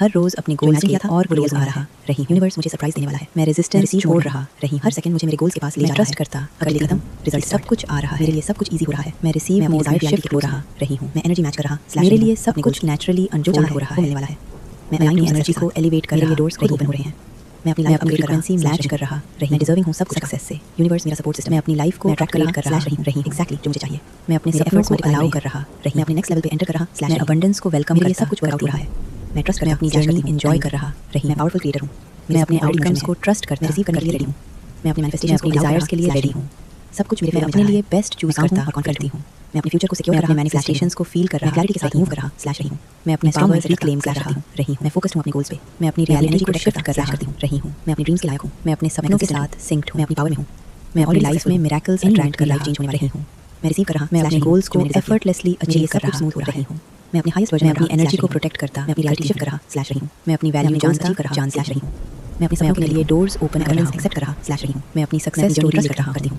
हर रोज अपने गोल्स के और गोल्स आ रहा रही। यूनिवर्स मुझे सरप्राइज देने वाला है। मैं रेजिस्टेंस छोड़ रहा रही। हर सेकंड मुझे मेरे गोल्स के पास ले जा रहा है। ट्रस्ट करता अगले कदम रिजल्ट सब कुछ आ रहा है। मेरे लिए सब कुछ इजी हो रहा है। मैं रिसीव में डिजायर्ड शिफ्ट हो रहा रही हूँ। मैं एनर्जी मैच कर रहा। मेरे लिए सब कुछ नेचुरली अनफोल्ड हो रहा है, मिलने वाला है। मैं अपनी एनर्जी को एलिवेट कर रहा हूँ। डोर्स खुद ओपन हो रहे हैं। मैं अपनी लाइफ अपनी फ्रीक्वेंसी मैच कर रहा रही। मैं डिजर्विंग हूँ सब सक्सेस से। यूनिवर्स मेरा सपोर्ट सिस्टम। मैं अपनी लाइफ को अट्रैक्ट कर रहा रही एक्जैक्टली जो मुझे चाहिए। मैं अपने एफर्ट्स को अलाउ कर रहा रही। मैं अपने नेक्स्ट लेवल पे एंटर कर रहा। मैं अबंडेंस को वेलकम करता। सब कुछ वर्कआउट हो रहा है। मैं ट्रस्ट करता। मैं अपनी जर्नी एंजॉय कर रहा रही। मैं पावरफुल क्रिएटर हूँ। मैं अपने आउटकम्स को ट्रस्ट करता रिसीव करने के लिए रेडी हूँ। मैं अपनी मैनिफेस्टेशन अपनी डिजायर्स के लिए रेडी हूँ। सब कुछ मेरे अपने लिए बेस्ट चूज करता और कॉन्फिडेंट हूँ। मैं अपने फ्यूचर को सिक्योर कर रहा। मैनिफेस्टेशंस को फील कर रहा। क्लैरिटी के साथ मूव कर रहा रही हूँ। मैं अपने पावर रिक्लेम कर रहा रही हूँ। मैं फोकस्ड हूँ अपने गोल्स पे। मैं अपनी रियलिटी को शिफ्ट कर रही हूँ। मैं अपनी ड्रीम्स के लायक हूँ। मैं अपने सपनों के साथ सिंक्ड हूँ। मैं अपनी पावर में हूँ। मैं अपनी लाइफ में मिरेकल्स अट्रैक्ट कर लाइफ चेंज होने वाली हूँ। मैं रिसीव कर रहा। मैं अपने गोल्स को एफर्टलेसली अचीव कर रहा स्मूथ हो रही हूँ। मैं अपने हाईएस्ट वर्जन में अपनी एनर्जी को प्रोटेक्ट करता। मैं अपनी रियलिटी शिफ्ट कर रहा रही हूँ। मैं अपनी वैल्यू जानता जान रही हूँ। मैं अपने सपनों के लिए डोर्स ओपन कर रहा एक्सेप्ट कर रहा रही हूँ। मैं अपनी सक्सेस स्टोरी करती हूँ।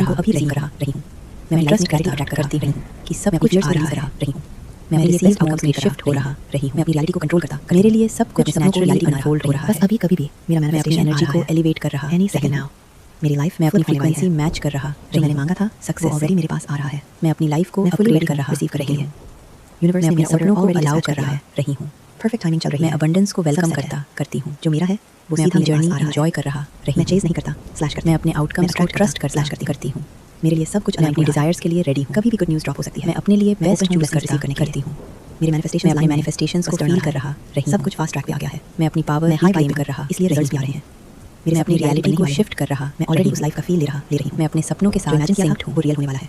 रहा अभी रिसीव कर रही हूँ। मैं अपनी ट्रस्ट ट्रैक करती रही हूँ कि सब कुछ आ रही हूँ। मैं अपने लिए आउटकम्स के शिफ्ट हो रहा रही हूँ। मैं अपनी रियलिटी को कंट्रोल करता मेरे लिए सब कुछ नेचुरल रियलिटी अनफोल्ड हो रहा है। बस अभी कभी भी मेरा मैं अपनी मैनिफेस्टेशन एनर्जी आ को रहा है एलिवेट कर रहा एनी रही सेकंड हूँ। नाउ। मेरी लाइफ मैं अपनी flip होने वाली फ्रीक्वेंसी है। मैच कर रहा जो मैंने रही हूँ। मांगा था वो सक्सेस ऑलरेडी मेरे पास आ रहा है। मैं अपनी लाइफ को मैं fully अपग्रेड ready कर हूँ, रहा receive कर रही रही हूँ। हूँ। यूनिवर्स मैं ने अपने मेरे सपनों को already अलाउ decide कर कर रहा लिया है रही हूँ। परफेक्ट टाइमिंग चल रही मैं है। अबंडेंस को वेलकम सब set है। करती हूँ। जो मेरा है वो मैं सीधा अपनी मेरे पास जर्नी आ रहा एंजॉय है। कर रहा रही मैं हूँ। चेज नहीं करता स्लैश करता मैं अपने आउटकम्स को ट्रस्ट करती करती हूँ। मेरे लिए सब कुछ मैं align अपनी हो रहा है। डिजायर्स के लिए रेडी हूँ। कभी भी गुड न्यूज़ ड्रॉप हो सकती है। मैं अपने लिए मैं बेस्ट open हूँ चूज blessings करती करने के लिए। हूँ। मेरे मैं मैनिफेस्टेशन अपनी मैनिफेस्टेशंस को फील कर रहा रही सब हूँ। कुछ फास्ट ट्रैक पे आ गया है। मैं अपनी पावर मैं हाई क्लेम वाइब कर रहा इसलिए रिजल्ट्स भी आ रही रहे हूँ। हैं। मैं अपनी रियलिटी को वाले हैं। शिफ्ट कर रहा मैं ऑलरेडी रही उस हूँ। लाइफ का फील ले रहा ले रही हूँ। मैं अपने सपनों के जो साथ इमेजिन किया सिंक्ड था हूँ। वो रियल होने वाला है।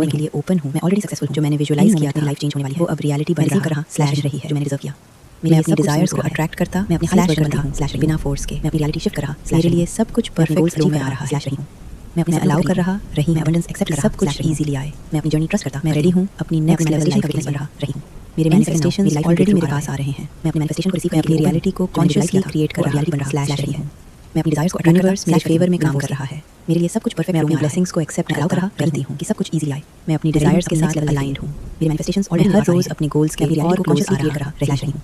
करने के लिए ओपन हूँ। मैं ऑलरेडी सक्सेसफुल हूँ। जो मैंने विजुअलाइज किया था लाइफ चेंज होने वाली है वो अब रियलिटी बन रहा स्लैश रही है जो मैंने डिजर्व किया। मैं अपनी डिजायर्स को अट्रैक्ट करता, मैं अपनी स्लैश बनता हूँ स्लैश बिना फोर्स के। मैं अपनी रियलिटी शिफ्ट कर रहा, मेरे लिए सब कुछ परफेक्ट फ्लो में आ रहा स्लैश रही हूँ। मैं अपने अलाउ कर रहा रही, मैं अबंडेंस एक्सेप्ट कर रहा, सब कुछ इजीली आए। मैं अपनी जर्नी ट्रस्ट करता, मैं रेडी हूँ अपनी नेक्स्ट लेवल का विटनेस बन रहा रही हूँ। मेरे मैनिफेस्टेशंस ऑलरेडी मेरे पास आ रहे हैं। मैं अपने मैनिफेस्टेशन को रिसीव करने अपनी रियलिटी को कॉन्शियसली क्रिएट कर रियलिटी बन रहा स्लैश रही हूँ। मैं अपनी डिजायर्स को यूनिवर्स मेरे फेवर में काम कर रहा है। मेरे लिए सब कुछ परफेक्ट, मैं अपनी ब्लेसिंग्स को एक्सेप्ट अलाउ कर रहा करती हूँ कि सब कुछ इजी आए। मैं अपनी डिजायर्स के साथ अलाइंड हूँ। मेरे मैनिफेस्टेशंस ऑलरेडी हर रोज अपने गोल्स के लिए और क्रिएट कर रहा स्लैश रही हूँ।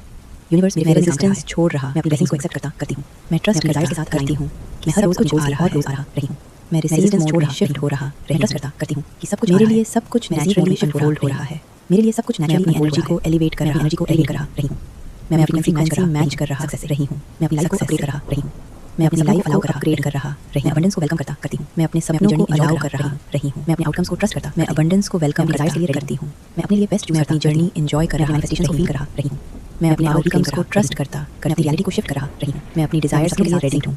यूनिवर्स मेरे रेजिस्टेंस छोड़ रहा, मैं अपनी ब्लेसिंग्स को एक्सेप्ट करती हूँ। मैं ट्रस्ट डिजायर्स के साथ करती हूँ कि हर रोज कुछ आ रहा रही हूँ। मैं रेजिस्टेंस छोड़ रहा, शिफ्ट हो रहा, ट्रस्ट करती हूँ कि सब कुछ मेरे लिए सब कुछ नेचुरली अनफोल्ड हो रहा है। मेरे लिए सब कुछ नेचुरली एनर्जी को एलिवेट कर रहा, एनर्जी को एलिवेट कर रहा रही हूँ। मैं अपनी फ्रीक्वेंसी मैच कर रहा रही हूँ। मैं अपनी लाइफ को अपग्रेड कर रहा रही हूँ। मैं अपनी लाइफ अलाउ कर अपग्रेड कर रहा रही हूँ। अबंडेंस को वेलकम करती हूँ। मैं अपने सपनों को अलाउ कर रहा रही हूँ। मैं अपने आउटकम्स को ट्रस्ट करता, मैं अबंडेंस को वेलकम डिजायर्स के लिए करती हूँ। मैं अपने लिए बेस्ट, मैं अपनी जर्नी एंजॉय कर रहा, मैनिफेस्टेशंस को फील कर रहा रही हूँ। मैं अपने आउटकम्स को ट्रस्ट करता, अपनी रियलिटी को शिफ्ट कर रहा रही हूँ। मैं अपनी डिजायर्स के लिए रेडी हूँ।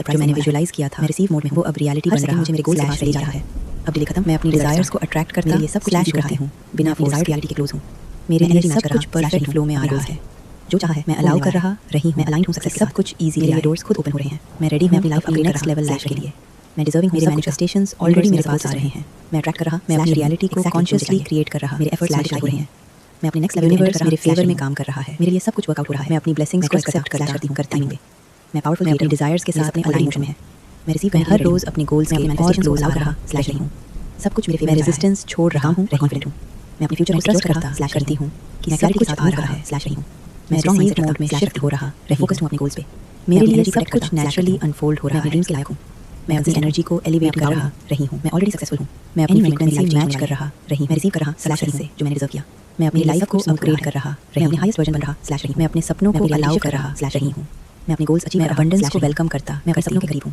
सरप्राइज मैंने विजुअलाइज किया था, मैं रिसीव मोड में हूं, वो अब रियलिटी बन रहा है, मुझे मेरे गोल से ले जा रहा है। अब डिले खत्म, मैं अपनी डिजायर्स को अट्रैक्ट करता ये सब स्लैश करती हूं, बिना डिजायर्ड रियलिटी के क्लोज हूं। मेरे लिए सब कुछ परफेक्ट फ्लो में आ रहा है, जो चाहा है मैं अलाउ कर रहा रही हूं, मैं अलाइन हूं सक्सेस, सब कुछ इजी, मेरे डोर्स खुद ओपन हो रहे हैं, मैं रेडी हूं अपनी लाइफ अपने नेक्स्ट लेवल लैश के लिए। मैं डिजर्विंग, मेरे मैनिफेस्टेशंस ऑलरेडी मेरे पास आ रहे हैं, मैं अट्रैक्ट कर रहा, मैं अपनी रियलिटी को कॉन्शियसली क्रिएट कर रहा, मेरे एफर्ट्स लैश हो रहे हैं, मैं अपने नेक्स्ट लेवल यूनिवर्स मेरे फेवर में काम कर रहा है, मेरे लिए सब कुछ वर्कआउट हो रहा है, मैं अपनी ब्लेसिंग्स को एक्सेप्ट करती हूं, मैं पावरफुल, मैं अपनी डिजायर्स के साथ अपने अलाइन में है, मैं रिसीव कर हर रोज अपनी गोल्स के मैनिफेस्टेशंस को अलाउ कर रहा स्लैश नहीं हूं, सब कुछ मेरे फेवर, मैं रेजिस्टेंस छोड़ रहा हूं, कॉन्फिडेंट हूं, मैं अपने फ्यूचर को ट्रस्ट करता स्लैश करती हूं कि सब कुछ आ रहा है स्लैश नहीं हूं, मैं स्ट्रांग माइंडसेट मोड में शिफ्ट हो रहा, फोकस्ड हूं अपने गोल्स पे, मेरे लिए सब कुछ नेचुरली अनफोल्ड हो रहा है, ड्रीम्स के लायक हूं, मैं अपनी एनर्जी को एलिवेट कर रहा रही हूं, मैं ऑलरेडी सक्सेसफुल हूं, मैं अपनी फ्रीक्वेंसी मैच कर रहा रही, मैं रिसीव कर रहा स्लैश से जो मैंने डिजर्व किया, मैं अपनी लाइफ को अपग्रेड कर रहा रही, अपने हाईएस्ट वर्जन बन रहा स्लैश रही, मैं अपने सपनों को अलाउ कर रहा स्लैश रही हूँ, मैं अपने गोल्स अचीव कर रहा, अबंडेंस को वेलकम करता, मैं अपने सपनों के करीब हूँ,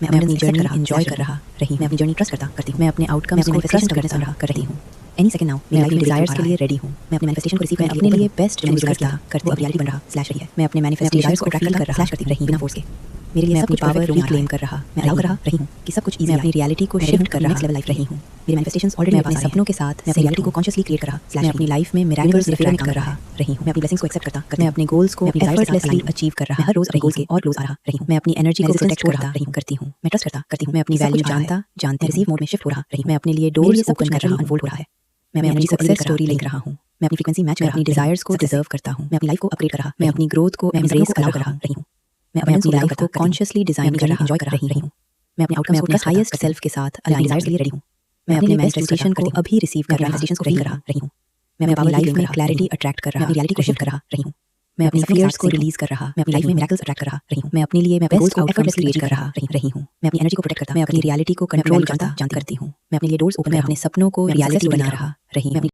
मैं अपनी जर्नी एंजॉय कर रहा रही, मैं अपनी जर्नी ट्रस्ट करती हूँ, मैं अपने आउटकम्स को ट्रस्ट कर रही हूँ। एनी सेकंड नाउ मैं अपने डिजायर्स के लिए रेडी हूँ, मैं अपने मैनिफेस्टेशन को रिसीव करने अपने लिए बेस्ट चूज करती अब रियलिटी बन रहा स्लैश रही है, मैं अपने मैनिफेस्टेशंस को अट्रैक्ट कर रहा स्लैश करती रही बिना फोर्स के, मेरे लिए सब कुछ पावर रिक्लेम कर रहा, मैं अलाउ कर रहा रही हूँ कि सब कुछ इजी, मैं अपनी रियलिटी को शिफ्ट कर रहा नेक्स्ट लेवल लाइफ रही हूँ, मेरे मैनिफेस्टेशंस ऑलरेडी मैं अपने सपनों के साथ मैं अपनी रियलिटी को कॉन्शियसली क्रिएट कर रहा स्लैश मैं अपनी लाइफ में मिरेकल्स रिफ्लेक्ट कर रहा रही हूँ, मैं अपनी ब्लेसिंग्स को एक्सेप्ट करता मैं अपने गोल्स को एफर्टलेसली अचीव कर रहा, हर रोज अपने गोल्स के और क्लोज आ रहा रही हूँ, मैं अपनी एनर्जी को प्रोटेक्ट करती हूँ, मैं ट्रस्ट करती हूँ, मैं अपनी वैल्यू जानते रिसीव मोड में शिफ्ट हो रहा रही, मैं अपने लिए डोर्स ओपन कर रहा हूँ, अनफोल्ड हो रहा है, मैं अपनी सक्सेस स्टोरी लिख रहा हूँ, मैं अपनी फ्रीक्वेंसी मैच कर रहा, अपनी डिजायर्स को डिजर्व करता हूँ, मैं अपनी लाइफ को अपग्रेड कर रहा, मैं अपनी ग्रोथ को एम्ब्रेस कर रहा रही हूँ, मैं अपनी लाइफ को कॉन्शियसली डिजाइन कर रहा एंजॉय कर रही हूँ, मैं अपने आउटकम्स को हाईएस्ट सेल्फ के साथ अलाइन डिजायर्स के लिए रेडी हूँ, मैं अपने मैनिफेस्टेशन को अभी रिसीव कर रहा मैनिफेस्टेशंस को फील कर रही हूँ, मैं अपनी लाइफ में क्लैरिटी अट्रैक्ट कर रहा, अपनी रियलिटी को शिफ्ट कर रही हूँ, मैं अपनी फियर्स को रिलीज कर रहा, मैं अपनी लाइफ में मिरेकल्स अट्रैक्ट कर रही हूँ, मैं अपने लिए मैं गोल्स को एफर्टलेसली क्रिएट कर रही हूँ, मैं अपनी एनर्जी को प्रोटेक्ट करता, मैं अपनी रियलिटी को कंट्रोल करती हूँ, मैं अपने लिए डोर्स ओपन, मैं अपने सपनों को रियलिटी बना रहा रही हूँ।